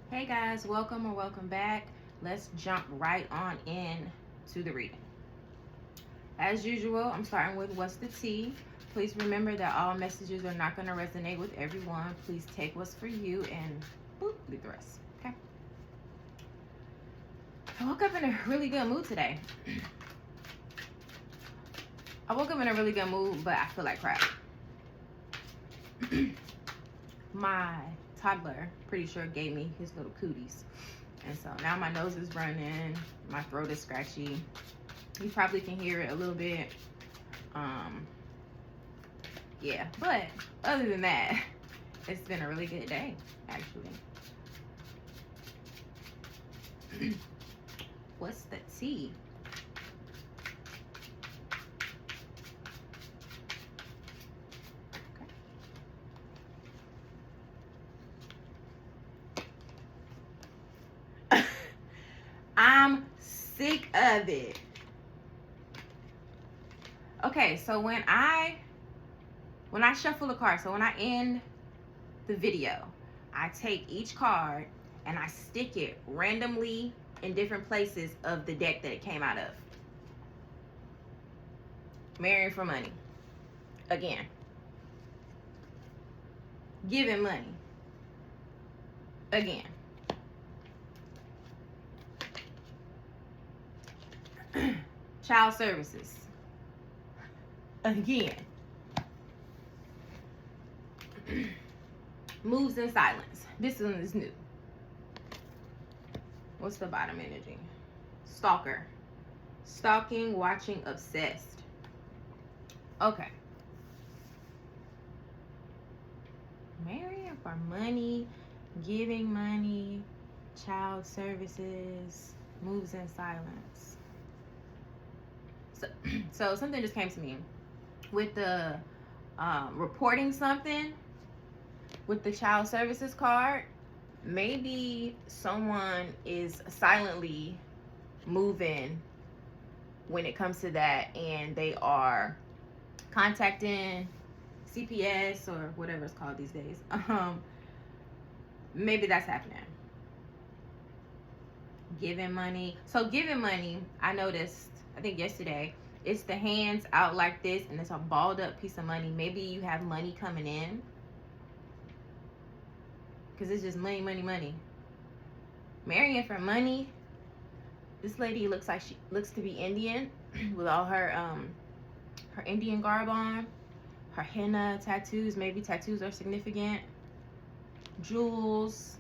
Hey guys, welcome or welcome back. Let's jump right on in to the reading. As usual, I'm starting with what's the tea. Please remember that all messages are not going to resonate with everyone. Please take what's for you and boop, leave the rest. Okay. I woke up in a really good mood today. I woke up in a really good mood, but I feel like crap. My toddler, pretty sure, gave me his little cooties. And so now my nose is running, my throat is scratchy. You probably can hear it a little bit. Yeah, but other than that, it's been a really good day, actually. What's the tea? Okay. I'm sick of it. Okay, so when I shuffle a card, so when I end the video, I take each card and I stick it randomly in different places of the deck that it came out of. Marrying for money. Again. Giving money. Again. Child services. Again. Moves in silence. This one is new. What's the bottom energy? Stalker. Stalking, watching, obsessed. Okay. Marrying for money, giving money, child services, moves in silence. So something just came to me with the reporting something with the child services card. Maybe someone is silently moving when it comes to that, and they are contacting CPS or whatever it's called these days. Maybe that's happening. Giving money. So giving money, I noticed, I think yesterday, it's the hands out like this, and it's a balled up piece of money. Maybe you have money coming in, because it's just money, money, money. Marrying for money. This lady looks to be Indian with all her Indian garb on, her henna tattoos. Maybe tattoos are significant. Jewels.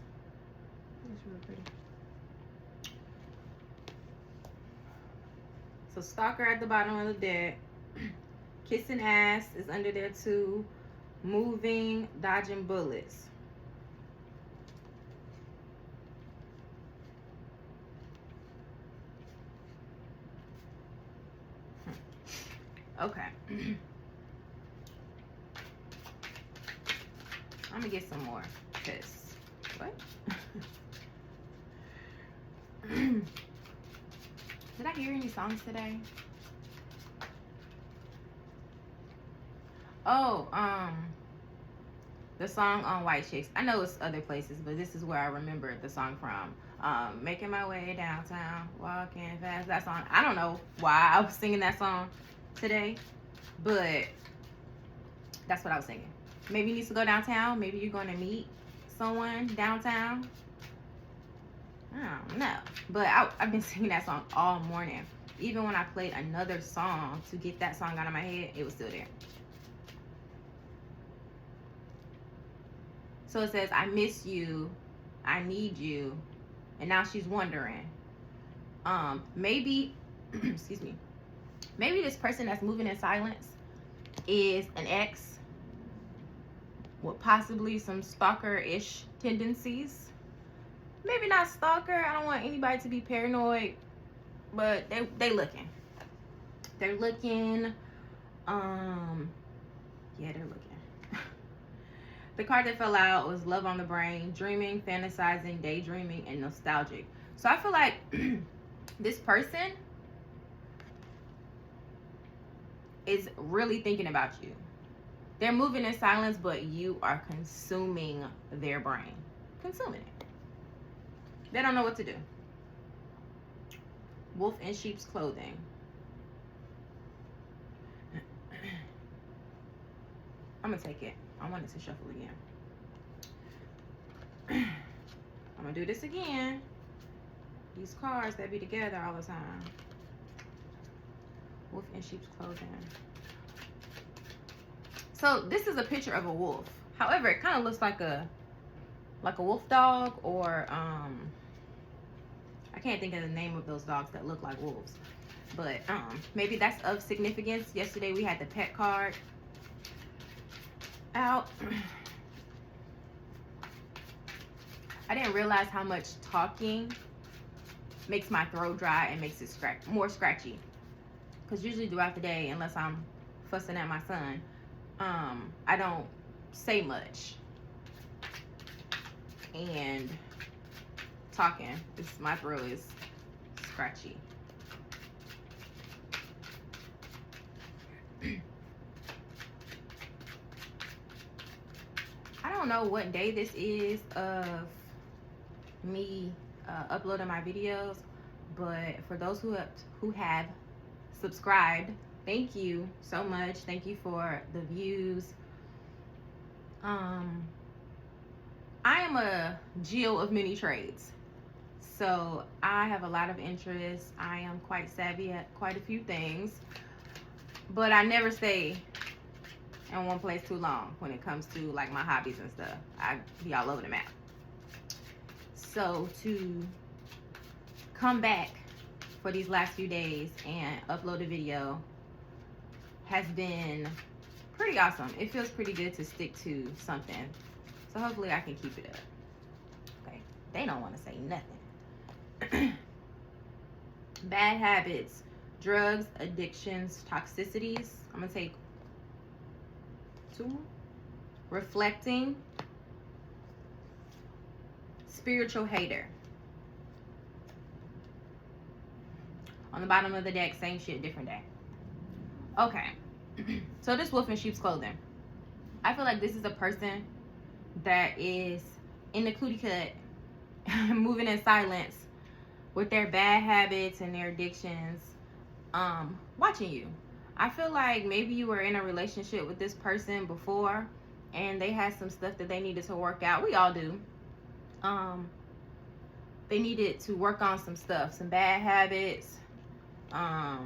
That's really pretty. So stalker at the bottom of the deck. Kissing ass is under there too. Moving, dodging bullets. Okay. I'm gonna get some more. Cause what? Did I hear any songs today? Oh, the song on White Chicks. I know it's other places, but this is where I remember the song from. Making my way downtown, walking fast. That song. I don't know why I was singing that song today, but that's what I was singing. Maybe you need to go downtown. Maybe you're going to meet someone downtown. I don't know. But I've been singing that song all morning. Even when I played another song to get that song out of my head, it was still there. So it says, I miss you, I need you, and now she's wondering. Maybe, excuse me, maybe this person that's moving in silence is an ex with possibly some stalker-ish tendencies. Maybe not stalker. I don't want anybody to be paranoid, but they looking. They're looking. Yeah, they're looking. The card that fell out was Love on the Brain, dreaming, fantasizing, daydreaming, and nostalgic. So I feel like this person is really thinking about you. They're moving in silence, but you are consuming their brain. Consuming it. They don't know what to do. Wolf in sheep's clothing. I'm gonna take it. I want it to shuffle again. I'm gonna do this again. These cards that be together all the time. Wolf in sheep's clothing. So this is a picture of a wolf. However, it kind of looks like a wolf dog, or I can't think of the name of those dogs that look like wolves. But maybe that's of significance. Yesterday we had the pet card out. I didn't realize how much talking makes my throat dry and makes it more scratchy. Because usually throughout the day, unless I'm fussing at my son, I don't say much. And talking, my throat is scratchy. I don't know what day this is of me uploading my videos, but for those who have subscribed, thank you so much. Thank you for the views. I am a Jill of many trades, so I have a lot of interests. I am quite savvy at quite a few things, but I never stay in one place too long when it comes to like my hobbies and stuff. I be all over the map. So to come back for these last few days and upload a video has been pretty awesome. It feels pretty good to stick to something. So hopefully I can keep it up. Okay, they don't want to say nothing. Bad habits, drugs, addictions, toxicities. I'm gonna take 2. Reflecting, spiritual hater. On the bottom of the deck, same shit, different day. Okay, so this wolf in sheep's clothing. I feel like this is a person that is in the cootie cut, moving in silence with their bad habits and their addictions, watching you. I feel like maybe you were in a relationship with this person before and they had some stuff that they needed to work out. We all do. They needed to work on some stuff, some bad habits. So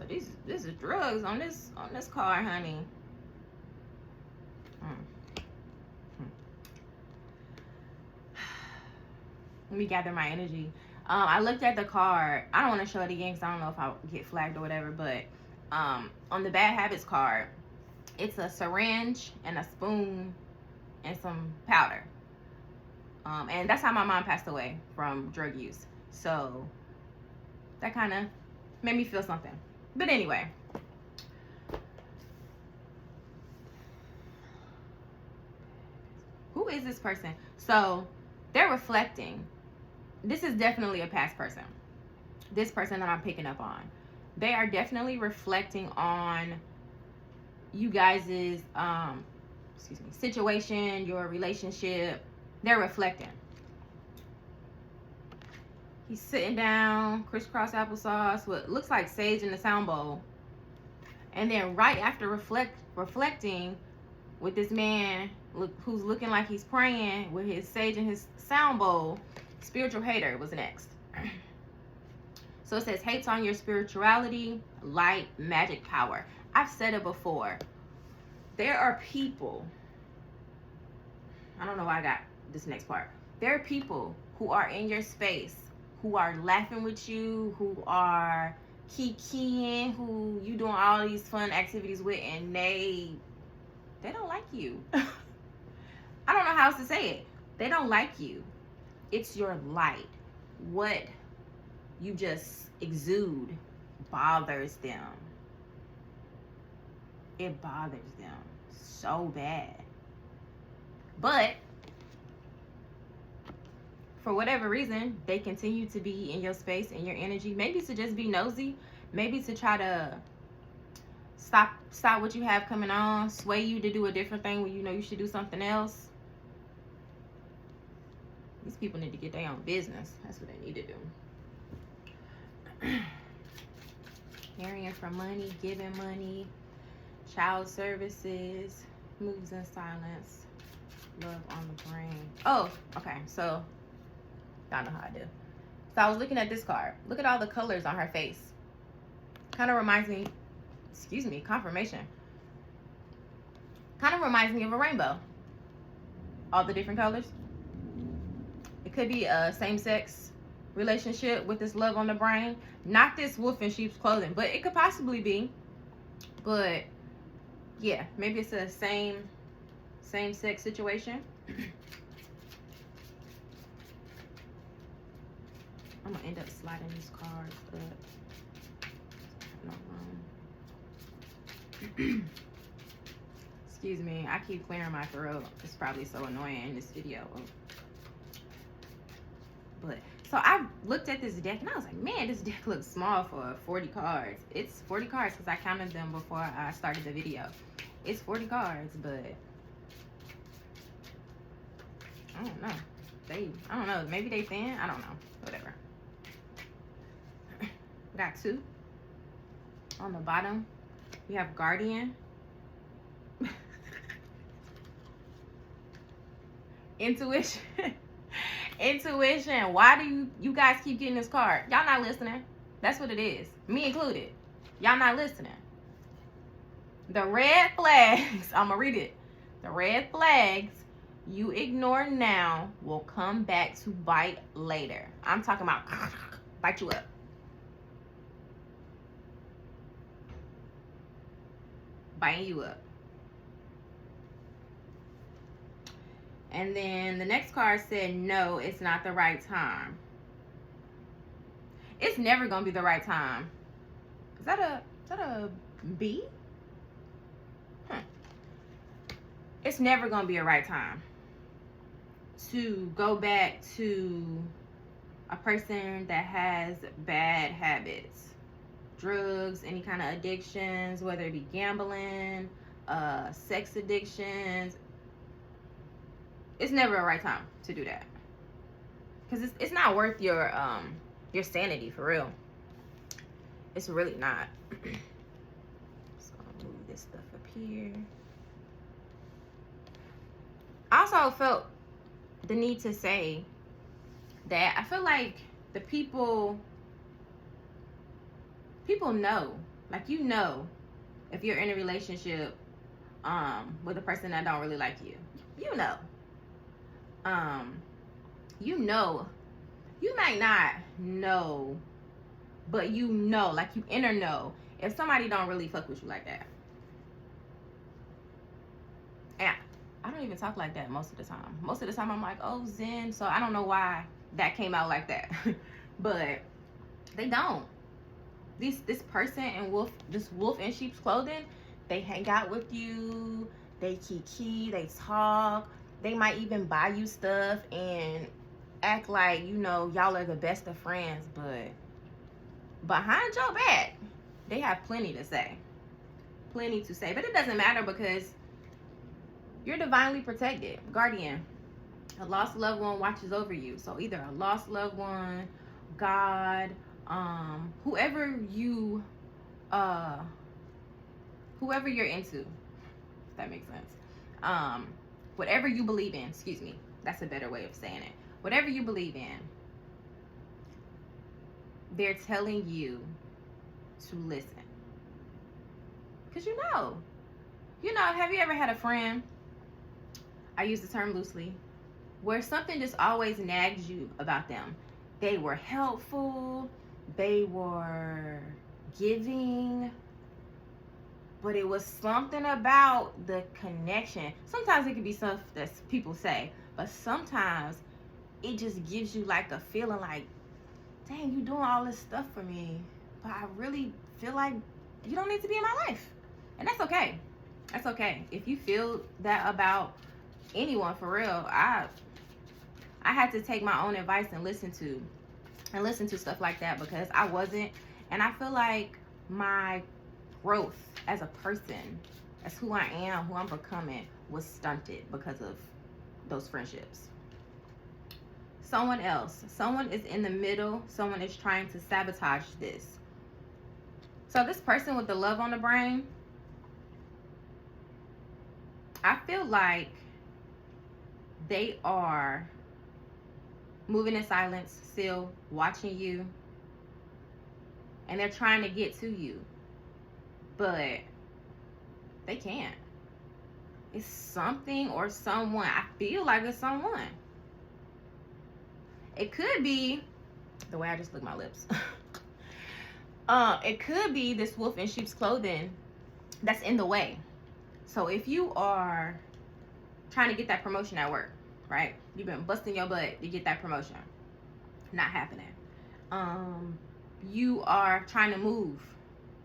this is drugs on this card, honey. Let me gather my energy. I looked at the card. I don't want to show it again because I don't know if I'll get flagged or whatever, but on the bad habits card, it's a syringe and a spoon and some powder. And that's how my mom passed away, from drug use. So that kind of made me feel something. But anyway, who is this person? So they're reflecting. This is definitely a past person. This person that I'm picking up on. They are definitely reflecting on you guys' situation, your relationship. They're reflecting. He's sitting down, crisscross applesauce, what looks like sage in the sound bowl. And then right after reflecting with this man who's looking like he's praying with his sage in his sound bowl, spiritual hater was next. So it says, hates on your spirituality, light, magic, power. I've said it before. There are people, I don't know why I got this next part. There are people who are in your space, who are laughing with you, who are kikiing, who you doing all these fun activities with, and they don't like you. I don't know how else to say it. They don't like you. It's your light. What you just exude bothers them. It bothers them so bad. But for whatever reason, they continue to be in your space, in your energy. Maybe to just be nosy. Maybe to try to stop what you have coming on, sway you to do a different thing when you know you should do something else. These people need to get their own business. That's what they need to do. Carrying for money, giving money, child services, moves in silence, love on the brain. Oh, okay. So, y'all know how I do. So I was looking at this card. Look at all the colors on her face. Kind of reminds me, confirmation. Kind of reminds me of a rainbow. All the different colors. It could be a same-sex relationship with this love on the brain. Not this wolf in sheep's clothing, but it could possibly be. But yeah, maybe it's a same-sex situation. I'm gonna end up sliding these cards up. No room. Excuse me, I keep clearing my throat. It's probably so annoying in this video. But so I looked at this deck and I was like, man, this deck looks small for 40 cards. It's 40 cards because I counted them before I started the video. It's 40 cards, but I don't know. I don't know. Maybe they thin. I don't know. Whatever. Got 2 on the bottom. We have Guardian. Intuition. Intuition. Why do you guys keep getting this card? Y'all not listening. That's what it is. Me included. Y'all not listening. The red flags. I'm gonna read it. The red flags you ignore now will come back to bite later. I'm talking about bite you up. Biting you up. And then the next card said, no, it's not the right time. It's never going to be the right time. Is that a B? It's never going to be a right time to go back to a person that has bad habits. Drugs, any kind of addictions, whether it be gambling, sex addictions. It's never a right time to do that, because it's not worth your sanity, for real. It's really not. Just gonna move this stuff up here. I also felt the need to say that I feel like the people know, like, you know, if you're in a relationship with a person that don't really like you. You know. You might not know, but you know, like, you inner know if somebody don't really fuck with you like that. And I don't even talk like that most of the time. Most of the time I'm like, oh, Zen. So I don't know why that came out like that. But they don't. This person and this wolf in sheep's clothing, they hang out with you, they kiki, they talk, they might even buy you stuff and act like, you know, y'all are the best of friends, but behind your back, they have plenty to say. Plenty to say. But it doesn't matter, because you're divinely protected. Guardian. A lost loved one watches over you. So either a lost loved one, God, whoever you're into, if that makes sense. Whatever you believe in, excuse me, that's a better way of saying it. Whatever you believe in, they're telling you to listen. Because you know, have you ever had a friend, I use the term loosely, where something just always nags you about them? They were helpful, they were giving, but it was something about the connection. Sometimes it could be stuff that people say, but sometimes it just gives you like a feeling like, dang, you doing all this stuff for me, but I really feel like you don't need to be in my life. And that's okay. That's okay. If you feel that about anyone, for real, I had to take my own advice and listen to stuff like that, because I wasn't, and I feel like my growth as a person, as who I am, who I'm becoming, was stunted because of those friendships. someone else. Someone is in the middle. Someone is trying to sabotage this. So this person with the love on the brain, I feel like they are moving in silence, still watching you, and they're trying to get to you, but they can't. It's something or someone. I feel like it's someone. It could be the way I just licked my lips. It could be this wolf in sheep's clothing that's in the way. So if you are trying to get that promotion at work, right? You've been busting your butt to get that promotion. Not happening. You are trying to move,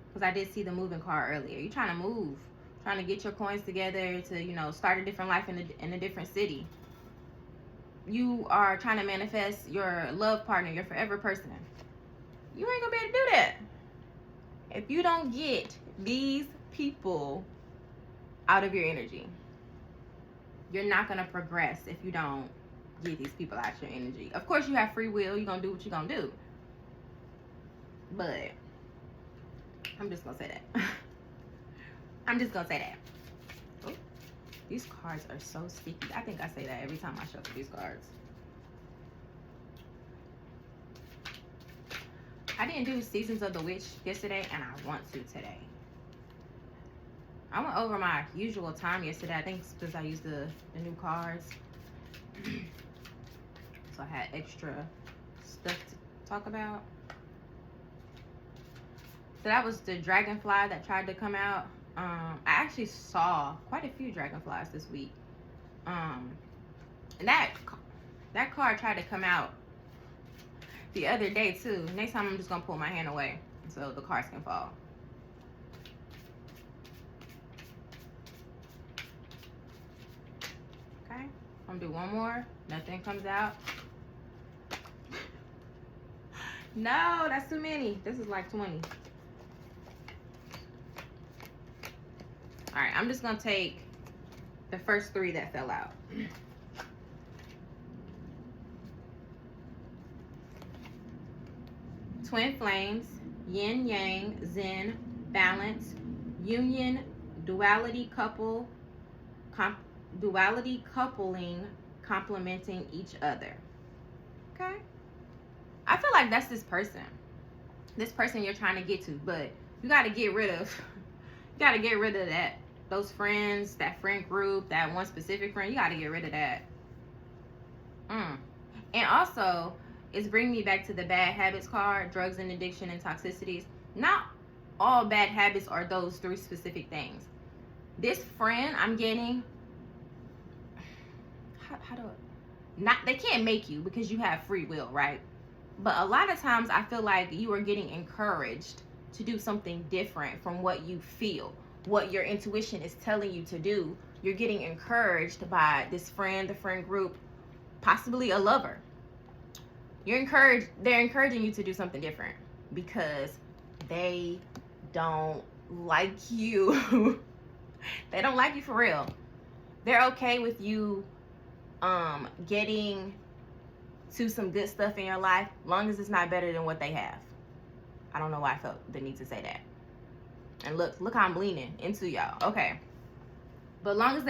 because I did see the moving car earlier. You're trying to move, trying to get your coins together to, you know, start a different life in a different city. You are trying to manifest your love partner, your forever person. You ain't gonna be able to do that if you don't get these people out of your energy. You're not gonna progress if you don't get these people out your energy. Of course, you have free will. You're gonna do what you're gonna do. But I'm just gonna say that. I'm just gonna say that. Ooh, these cards are so sticky. I think I say that every time I shuffle these cards. I didn't do Seasons of the Witch yesterday, and I want to today. I went over my usual time yesterday. I think it's because I used the new cards. So I had extra stuff to talk about. So that was the dragonfly that tried to come out. I actually saw quite a few dragonflies this week. And that card tried to come out the other day too. Next time I'm just gonna pull my hand away so the cards can fall. Okay, I'm gonna do one more. Nothing comes out. No, that's too many. This is like 20. All right, I'm just gonna take the first 3 that fell out. Twin flames, yin yang, zen, balance, union, duality couple, duality coupling, complementing each other. Okay, I feel like that's this person you're trying to get to, but you got to get rid of that, those friends, that friend group, that one specific friend. You got to get rid of that. And also, it's bringing me back to the bad habits card: drugs and addiction and toxicities. Not all bad habits are those 3 specific things. This friend I'm getting, they can't make you, because you have free will, right? But a lot of times I feel like you are getting encouraged to do something different from what you feel, what your intuition is telling you to do. You're getting encouraged by this friend, the friend group, possibly a lover. They're encouraging you to do something different because they don't like you. They don't like you for real. They're okay with you getting to some good stuff in your life, long as it's not better than what they have. I don't know why I felt the need to say that. And look how I'm leaning into y'all. Okay. But long as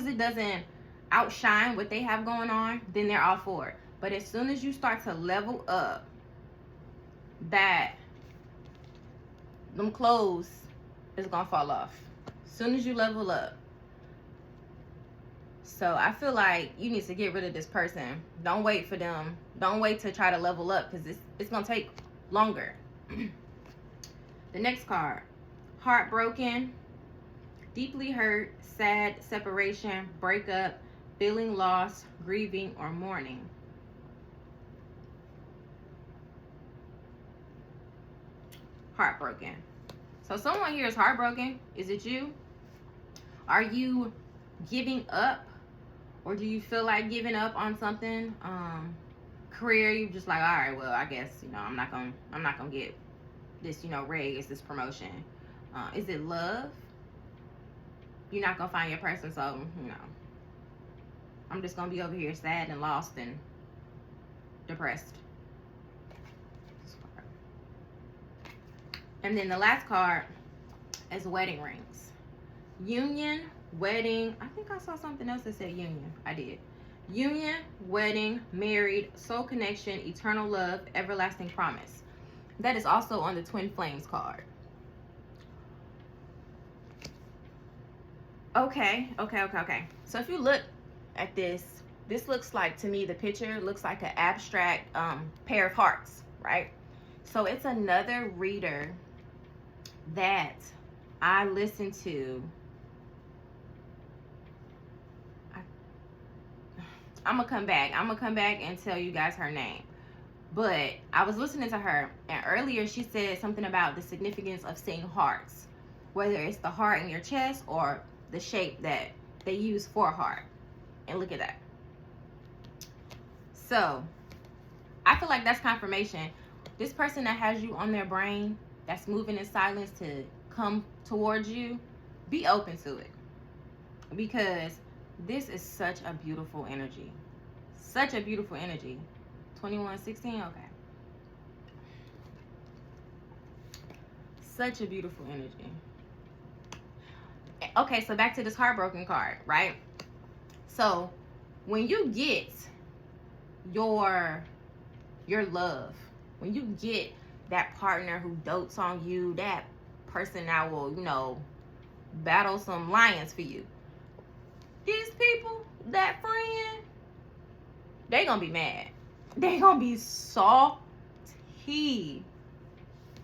it doesn't outshine what they have going on, then they're all for it. But as soon as you start to level up, them clothes is gonna fall off. As soon as you level up. So I feel like you need to get rid of this person. Don't wait for them. Don't wait to try to level up, because it's gonna take longer. The next card: heartbroken, deeply hurt, sad, separation, breakup, feeling lost, grieving, or mourning. Heartbroken. So someone here is heartbroken. Is it you? Are you giving up, or do you feel like giving up on something? Career, you just like, all right, well, I guess, I'm not gonna get this, raise, this promotion. Is it love? You're not gonna find your person, so I'm just gonna be over here sad and lost and depressed. And then the last card is wedding rings. Union, wedding. I think I saw something else that said union. I did. Union, wedding, married, soul connection, eternal love, everlasting promise. That is also on the Twin Flames card. Okay. So if you look at this looks like, to me, the picture looks like an abstract pair of hearts, right? So it's another reader that I listened to. I'm gonna come back and tell you guys her name. But I was listening to her, and earlier she said something about the significance of seeing hearts, whether it's the heart in your chest or the shape that they use for a heart. And look at that. So I feel like that's confirmation. This person that has you on their brain, that's moving in silence to come towards you, be open to it, because this is such a beautiful energy. Such a beautiful energy. 2116, okay. Such a beautiful energy. Okay, so back to this heartbroken card, right? So when you get your love, when you get that partner who dotes on you, that person that will, you know, battle some lions for you, these people, that friend, they gonna be mad. They gonna be salty.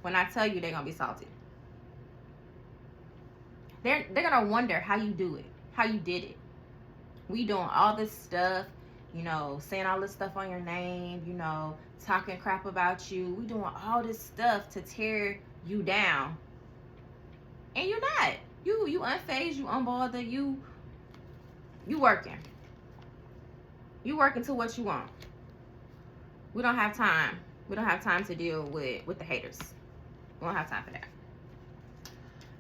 When I tell you, they gonna be salty. They're gonna wonder how you do it, how you did it. We doing all this stuff, you know, saying all this stuff on your name, you know, talking crap about you. We doing all this stuff to tear you down, and you're not. You unfazed, you unbothered, you working. You working to what you want. We don't have time. We don't have time to deal with the haters. We don't have time for that.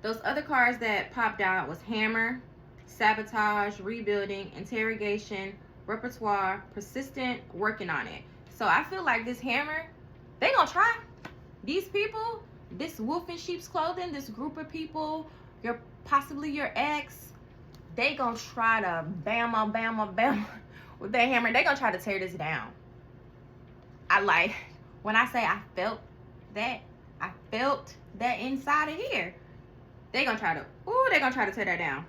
Those other cards that popped out was hammer, sabotage, rebuilding, interrogation, repertoire, persistent, working on it. So I feel like this hammer, they gonna try. These people, this wolf in sheep's clothing, this group of people, possibly your ex, they gonna try to bam with that hammer. They gonna try to tear this down. When I say I felt that inside of here. They gonna try to tear that down.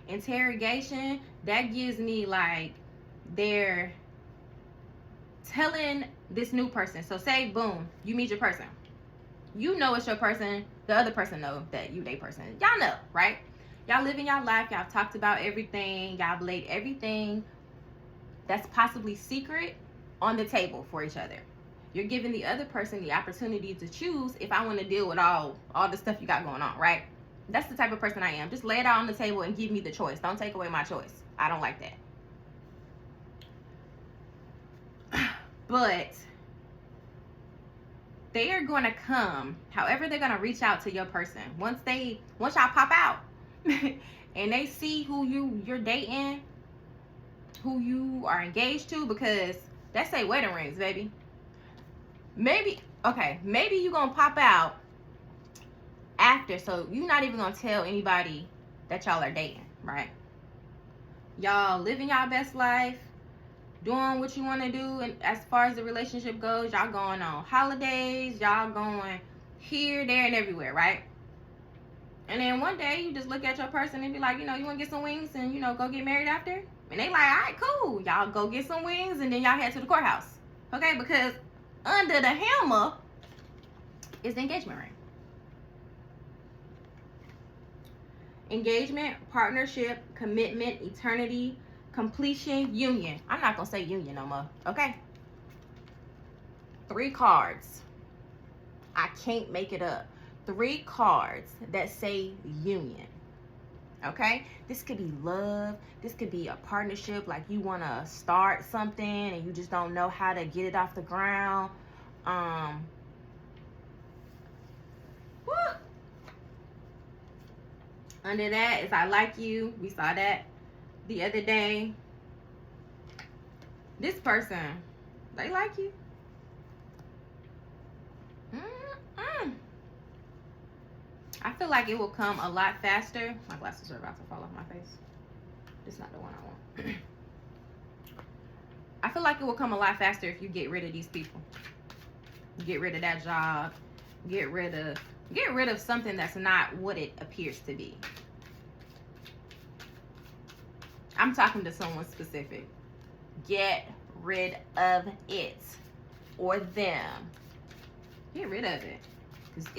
Interrogation, that gives me like they're telling this new person. So say, boom, you meet your person. You know it's your person. The other person know that you they person. Y'all know, right? Y'all living y'all life. Y'all talked about everything. Y'all laid everything that's possibly secret on the table for each other. You're giving the other person the opportunity to choose if I want to deal with all the stuff you got going on, right? That's the type of person I am. Just lay it out on the table and give me the choice. Don't take away my choice. I don't like that. But they are going to come, however they're going to reach out to your person. Once y'all pop out and they see who you're dating, who you are engaged to, because that's say wedding rings, baby. Maybe you gonna pop out after, so you're not even gonna tell anybody that y'all are dating, right? Y'all living y'all best life, doing what you want to do, and as far as the relationship goes, y'all going on holidays, y'all going here, there, and everywhere, right? And then one day you just look at your person and be like, you know, you want to get some wings and, you know, go get married after? And they like, all right, cool. Y'all go get some wings and then y'all head to the courthouse. Okay, because under the hammer is the engagement ring. Engagement, partnership, commitment, eternity, completion, union. I'm not going to say union no more, okay? 3 cards. I can't make it up. 3 cards that say union. Okay? This could be love. This could be a partnership, like you want to start something and you just don't know how to get it off the ground. Under that is I like you. We saw that the other day. This person, they like you. Mm-mm. I feel like it will come a lot faster. My glasses are about to fall off my face. This is not the one I want. I feel like it will come a lot faster if you get rid of these people. Get rid of that job. Get rid of something that's not what it appears to be. I'm talking to someone specific. Get rid of it or them. Get rid of it. Because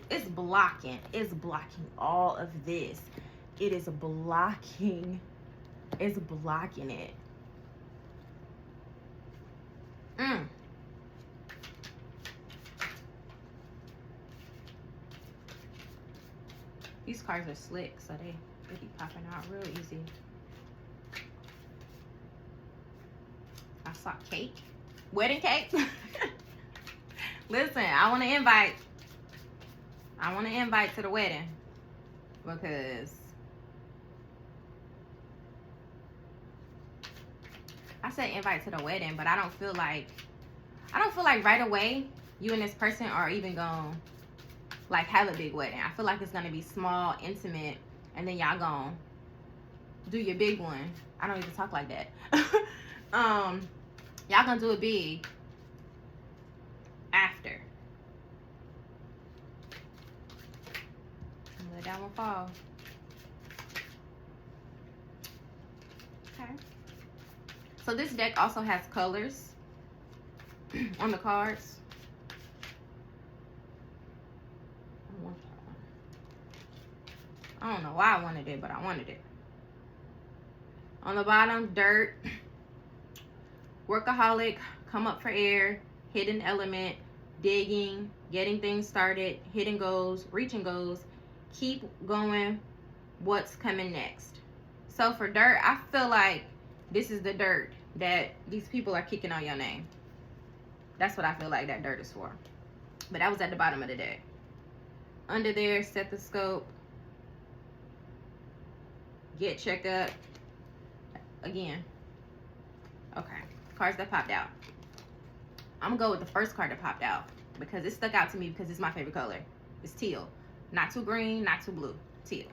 it's blocking. It's blocking all of this. It is blocking. It's blocking it. These cards are slick, so they be popping out real easy. I saw cake. Wedding cake. Listen, I want to invite to the wedding because I said invite to the wedding, but I don't feel like right away you and this person are even gonna like have a big wedding. I feel like it's gonna be small, intimate, and then y'all gonna do your big one. I don't even talk like that. Y'all gonna do it big after. Let that one fall. Okay. So this deck also has colors on the cards. I don't know why I wanted it, but I wanted it. On the bottom, dirt, workaholic, come up for air, hidden element, digging, getting things started, hidden goals, reaching goals, keep going, what's coming next. So for dirt, I feel like this is the dirt that these people are kicking on your name. That's what I feel like that dirt is for. But that was at the bottom of the deck. Under there, stethoscope, get checked up. Again. Okay. Cards that popped out. I'm gonna go with the first card that popped out because it stuck out to me because it's my favorite color. It's teal. Not too green, not too blue. Teal.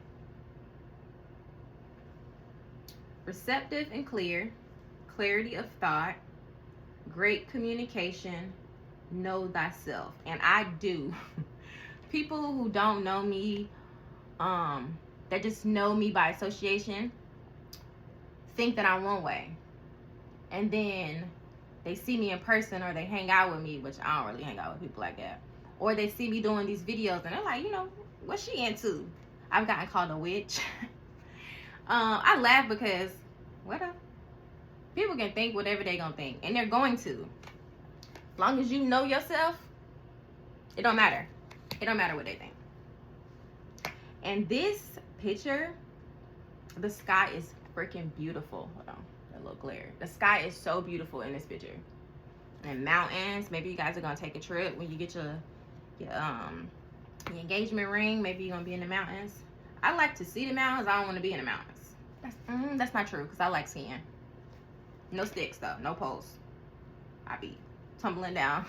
Receptive and clear. Clarity of thought. Great communication. Know thyself. And I do. People who don't know me, that just know me by association, think that I'm one way. And then they see me in person or they hang out with me, which I don't really hang out with people like that. Or they see me doing these videos and they're like, you know, what's she into? I've gotten called a witch. I laugh because, whatever. People can think whatever they gonna think. And they're going to. As long as you know yourself, it don't matter. It don't matter what they think. And this picture, the sky is freaking beautiful. Hold on, a little glare. The sky is so beautiful in this picture. And mountains. Maybe you guys are gonna take a trip when you get your engagement ring. Maybe you're gonna be in the mountains. I like to see the mountains. I don't want to be in the mountains. That's not true because I like skiing. No sticks though. No poles. I be tumbling down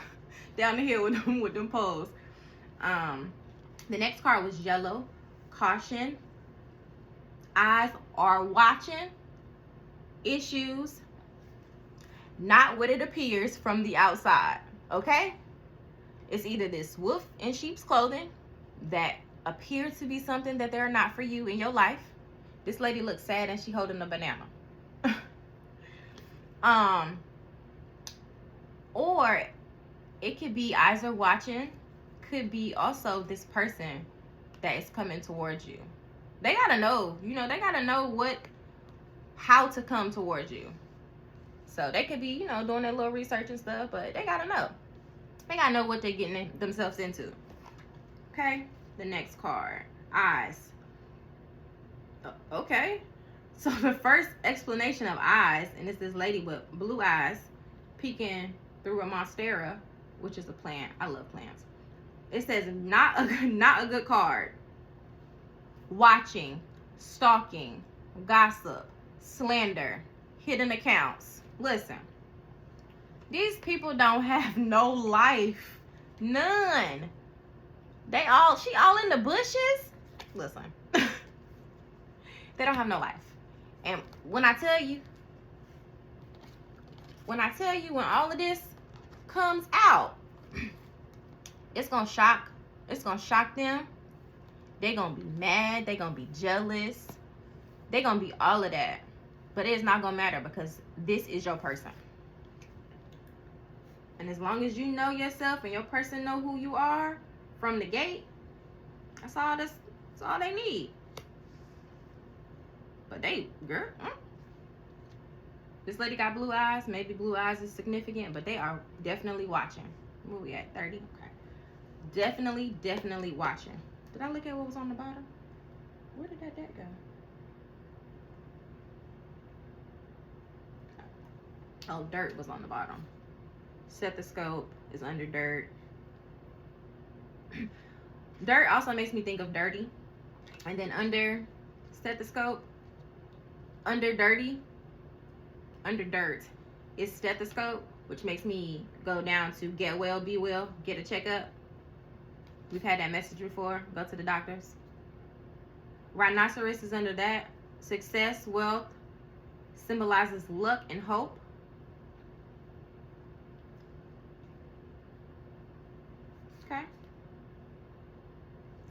the hill with them poles. The next card was yellow. Caution. Eyes are watching. Issues. Not what it appears from the outside. Okay? It's either this wolf in sheep's clothing that appears to be something that they're not for you in your life. This lady looks sad and she holding a banana. Or it could be eyes are watching. Could be also this person that is coming towards you. They gotta know, they gotta know how to come towards you. So they could be, doing their little research and stuff, but they gotta know. They gotta know what they're getting themselves into. Okay, the next card, eyes. Okay, so the first explanation of eyes, and it's this lady with blue eyes peeking through a monstera, which is a plant. I love plants. It says not a good card. Watching, stalking, gossip, slander, hidden accounts. Listen, These people don't have no life. None. She all in the bushes. Listen. They don't have no life. And when I tell you, when all of this comes out, it's gonna shock them. They're gonna be mad, they're gonna be jealous, they're gonna be all of that. But it's not gonna matter because this is your person. And as long as you know yourself and your person know who you are from the gate, that's all they need. But this lady got blue eyes. Maybe blue eyes is significant, but they are definitely watching. Where we at? 30? Okay. Definitely watching. Did I look at what was on the bottom? Where did that go? Oh, dirt was on the bottom. Stethoscope is under dirt. Dirt also makes me think of dirty. And then under stethoscope, under dirt is stethoscope, which makes me go down to get well, be well, get a checkup. We've had that message before. Go to the doctors. Rhinoceros is under that. Success, wealth, symbolizes luck and hope. Okay.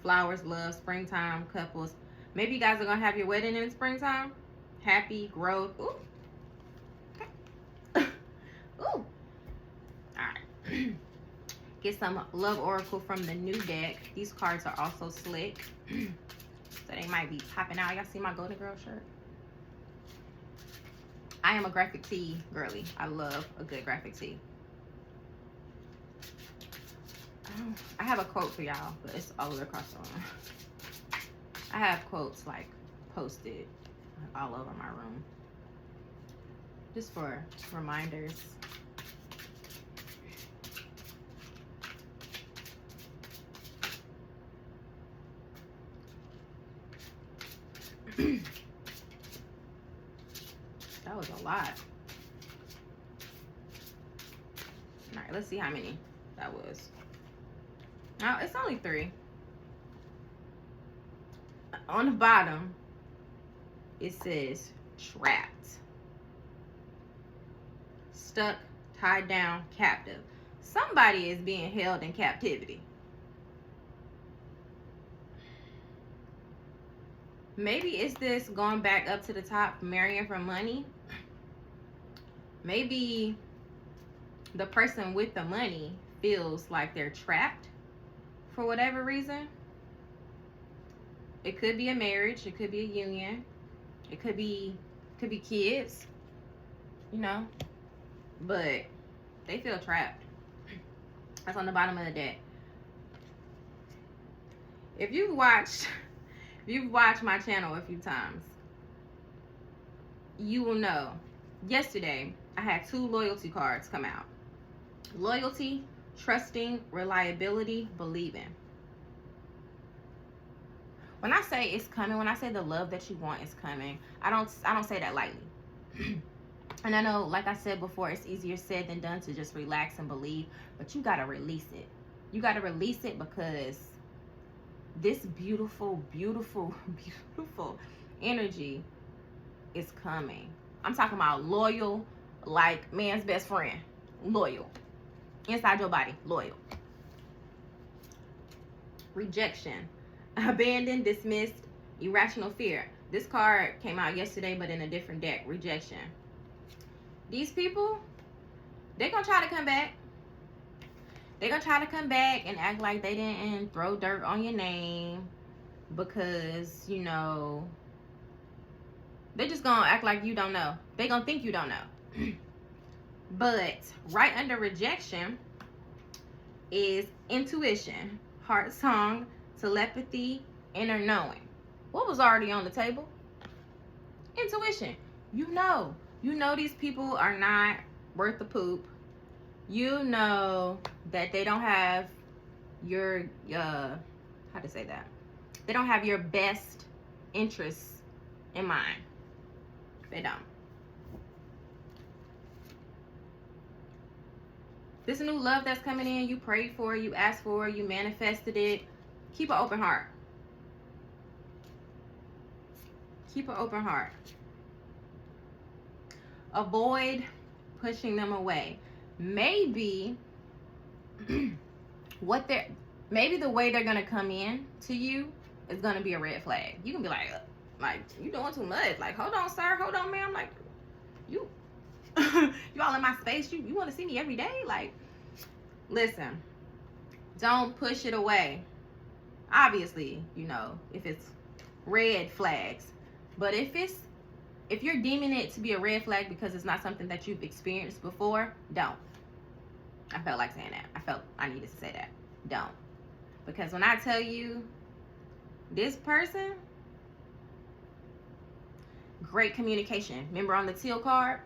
Flowers, love, springtime, couples. Maybe you guys are going to have your wedding in springtime. Happy, growth. Ooh. Okay. Ooh. All right. Get some love oracle from the new deck. These cards are also slick. So they might be popping out. Y'all see my Golden Girl shirt? I am a graphic tee girly. I love a good graphic tee. I have a quote for y'all, but it's all the way across the room. I have quotes like posted all over my room. Just for reminders. That was a lot. All right, let's see how many that was. Now, it's only 3. On the bottom, it says trapped, stuck, tied down, captive. Somebody is being held in captivity. Maybe it's this going back up to the top, marrying for money. Maybe the person with the money feels like they're trapped for whatever reason. It could be a marriage, it could be a union, it could be kids, you know, but they feel trapped. That's on the bottom of the deck. If you've watched my channel a few times, you will know. Yesterday, I had 2 loyalty cards come out. Loyalty, trusting, reliability, believing. When I say it's coming, when I say the love that you want is coming, I don't say that lightly. And I know, like I said before, it's easier said than done to just relax and believe, but you got to release it. You got to release it because this beautiful, beautiful, beautiful energy is coming. I'm talking about loyal, like man's best friend. Loyal. Inside your body, loyal. Rejection. Abandoned, dismissed, irrational fear. This card came out yesterday, but in a different deck. Rejection. These people, they're going to try to come back. They're going to try to come back and act like they didn't throw dirt on your name because, you know, they're just going to act like you don't know. They're going to think you don't know. But right under rejection is intuition, heart song, telepathy, inner knowing. What was already on the table? Intuition. You know these people are not worth the poop. You know that they don't have your how to say that? They don't have your best interests in mind. They don't. This new love that's coming in, you prayed for, you asked for, you manifested it. Keep an open heart. Keep an open heart. Avoid pushing them away. Maybe maybe the way they're gonna come in to you is gonna be a red flag. You can be like you doing too much. Like, hold on, sir, hold on, ma'am. Like, you you all in my space. You want to see me every day? Like, listen, don't push it away. Obviously, you know, if it's red flags, but if you're deeming it to be a red flag because it's not something that you've experienced before, don't. I felt like saying that. I felt I needed to say that. Don't. Because when I tell you, this person, great communication. Remember on the teal card?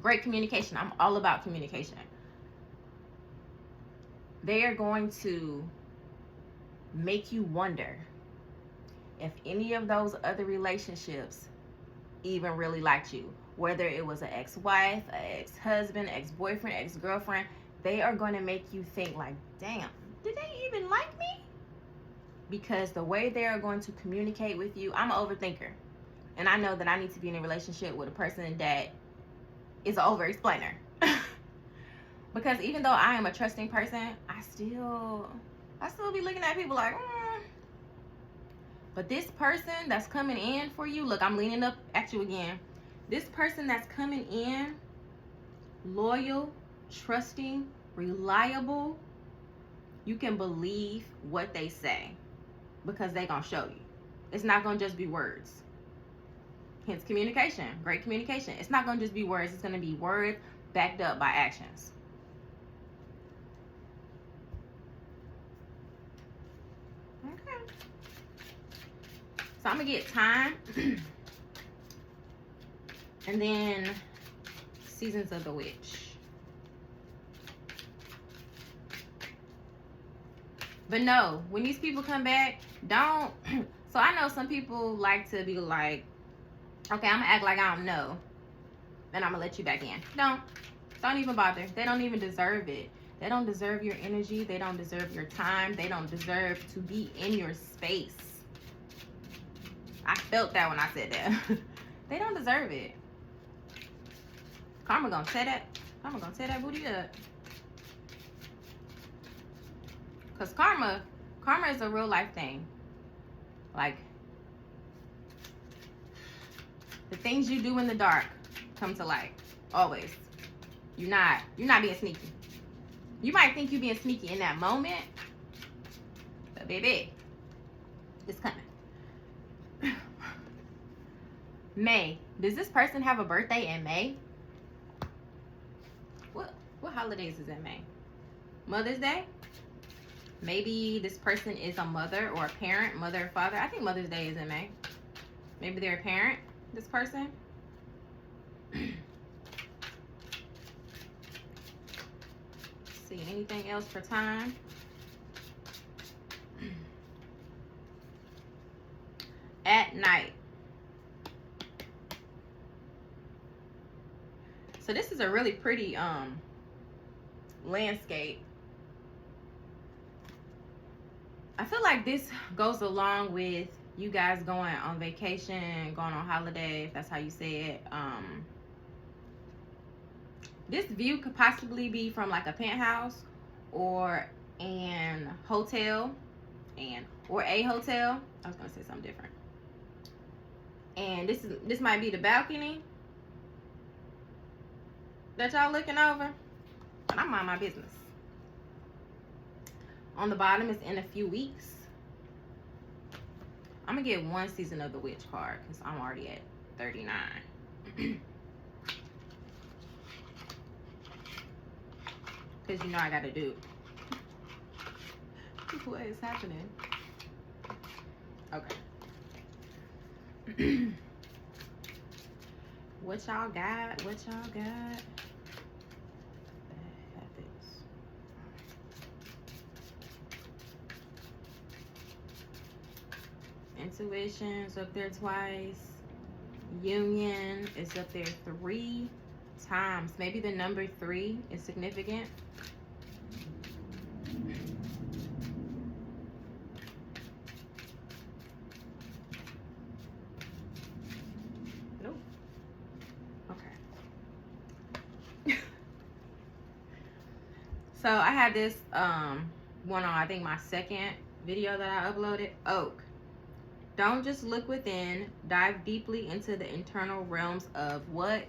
Great communication. I'm all about communication. They are going to make you wonder if any of those other relationships even really liked you. Whether it was an ex-wife, an ex-husband, ex-boyfriend, ex-girlfriend, they are going to make you think like, damn, did they even like me? Because the way they are going to communicate with you, I'm an overthinker. And I know that I need to be in a relationship with a person that is an over-explainer. Because even though I am a trusting person, I still be looking at people like, But this person that's coming in for you, look, I'm leaning up at you again. This person that's coming in, loyal, trusting, reliable, you can believe what they say because they gonna show you. It's not gonna just be words. Hence communication, great communication. It's not gonna just be words, it's gonna be words backed up by actions. Okay. So I'm gonna get time and then Seasons of the Witch. But no, when these people come back, don't. So I know some people like to be like, okay, I'm gonna act like I don't know, and I'm gonna let you back in. Don't even bother. They don't even deserve it. They don't deserve your energy. They don't deserve your time. They don't deserve to be in your space. I felt that when I said that. They don't deserve it. Karma gonna tear that booty up. Cause karma is a real life thing. Like, the things you do in the dark come to light. Always. You're not being sneaky. You might think you're being sneaky in that moment, but baby, it's coming. May. Does this person have a birthday in May? What holidays is in May? Mother's Day? Maybe this person is a mother or a parent, mother or father. I think Mother's Day is in May. Maybe they're a parent, this person. See, anything else for time? At night. So this is a really pretty landscape. I feel like this goes along with you guys going on vacation, going on holiday, if that's how you say it. This view could possibly be from like a penthouse or an hotel, or a hotel. I was gonna say something different. And this might be the balcony that y'all looking over, but I'm on my business. On the bottom is in a few weeks. I'm gonna get one Season of the Witch card because I'm already at 39. Because you know I gotta do. What is happening? Okay. What y'all got? What y'all got? Intuition's up there twice. Union is up there 3. times. Maybe the number 3 is significant. Nope. Okay. So I had this one on, I think, my second video that I uploaded. Oak. Don't just look within. Dive deeply into the internal realms of what?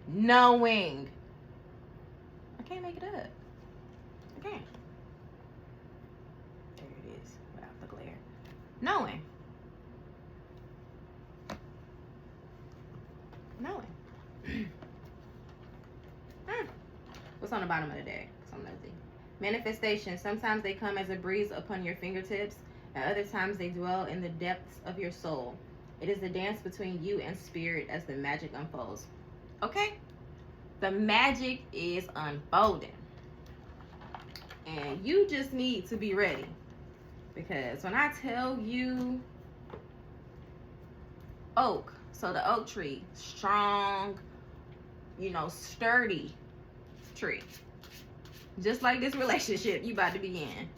Knowing. I can't make it up. I can't. There it is, without the glare. Knowing. Knowing. What's on the bottom of the deck? Because I'm nosy. Manifestation. Sometimes they come as a breeze upon your fingertips. At other times they dwell in the depths of your soul. It is a dance between you and spirit as the magic unfolds. Okay? The magic is unfolding. And you just need to be ready. Because when I tell you oak, so the oak tree, strong, you know, sturdy tree. Just like this relationship you about to be in.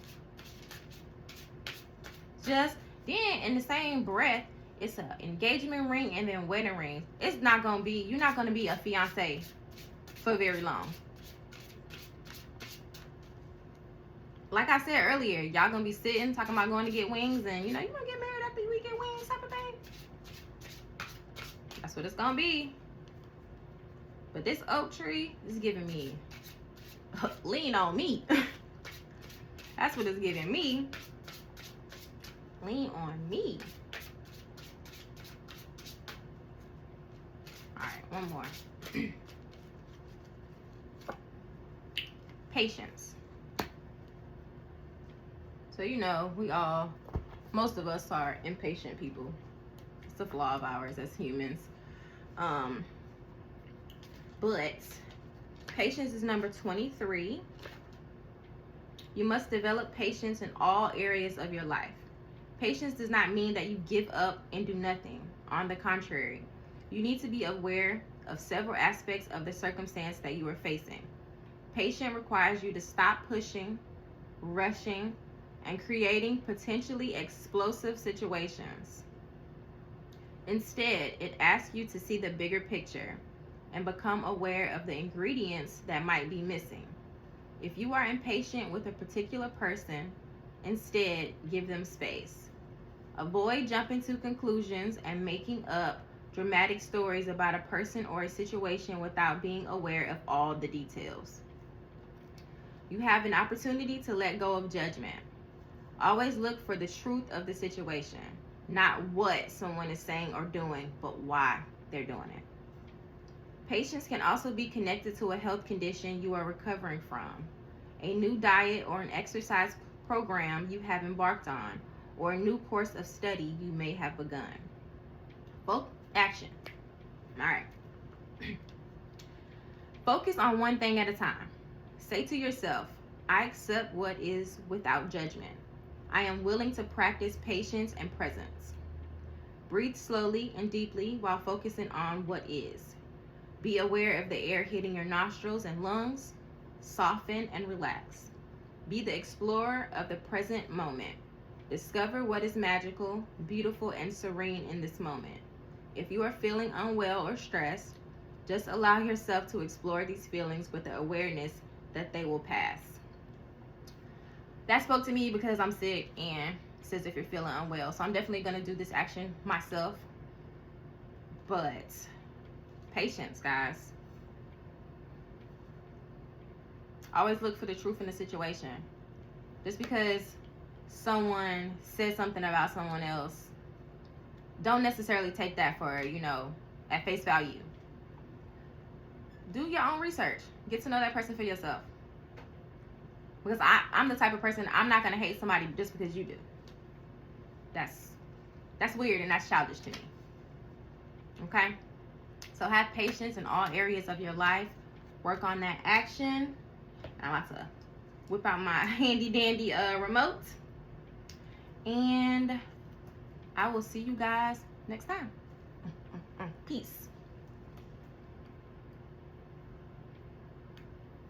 Just then, in the same breath, it's an engagement ring and then wedding ring. It's not gonna be, you're not gonna be a fiance for very long. Like I said earlier, y'all gonna be sitting talking about going to get wings, and you know you gonna get married after we get wings type of thing. That's what it's gonna be. But this oak tree is giving me lean on me. That's what it's giving me. Lean on me. All right, one more. Patience. So, you know, most of us are impatient people. It's a flaw of ours as humans. But patience is number 23. You must develop patience in all areas of your life. Patience does not mean that you give up and do nothing. On the contrary, you need to be aware of several aspects of the circumstance that you are facing. Patience requires you to stop pushing, rushing, and creating potentially explosive situations. Instead, it asks you to see the bigger picture and become aware of the ingredients that might be missing. If you are impatient with a particular person, instead give them space. Avoid jumping to conclusions and making up dramatic stories about a person or a situation without being aware of all the details. You have an opportunity to let go of judgment. Always look for the truth of the situation, not what someone is saying or doing, but why they're doing it. Patience can also be connected to a health condition you are recovering from, a new diet or an exercise program you have embarked on, or a new course of study you may have begun. Action. All right. Focus on one thing at a time. Say to yourself, I accept what is without judgment. I am willing to practice patience and presence. Breathe slowly and deeply while focusing on what is. Be aware of the air hitting your nostrils and lungs. Soften and relax. Be the explorer of the present moment. Discover what is magical, beautiful, and serene in this moment. If you are feeling unwell or stressed, just allow yourself to explore these feelings with the awareness that they will pass. That spoke to me because I'm sick, and it says if you're feeling unwell. So I'm definitely going to do this action myself. But patience, guys. Always look for the truth in the situation. Just because someone says something about someone else, don't necessarily take that for, at face value. Do your own research. Get to know that person for yourself. Because I'm the type of person, I'm not going to hate somebody just because you do. That's weird and that's childish to me. Okay? So have patience in all areas of your life. Work on that action. I'm about to whip out my handy dandy remote. And I will see you guys next time. Peace.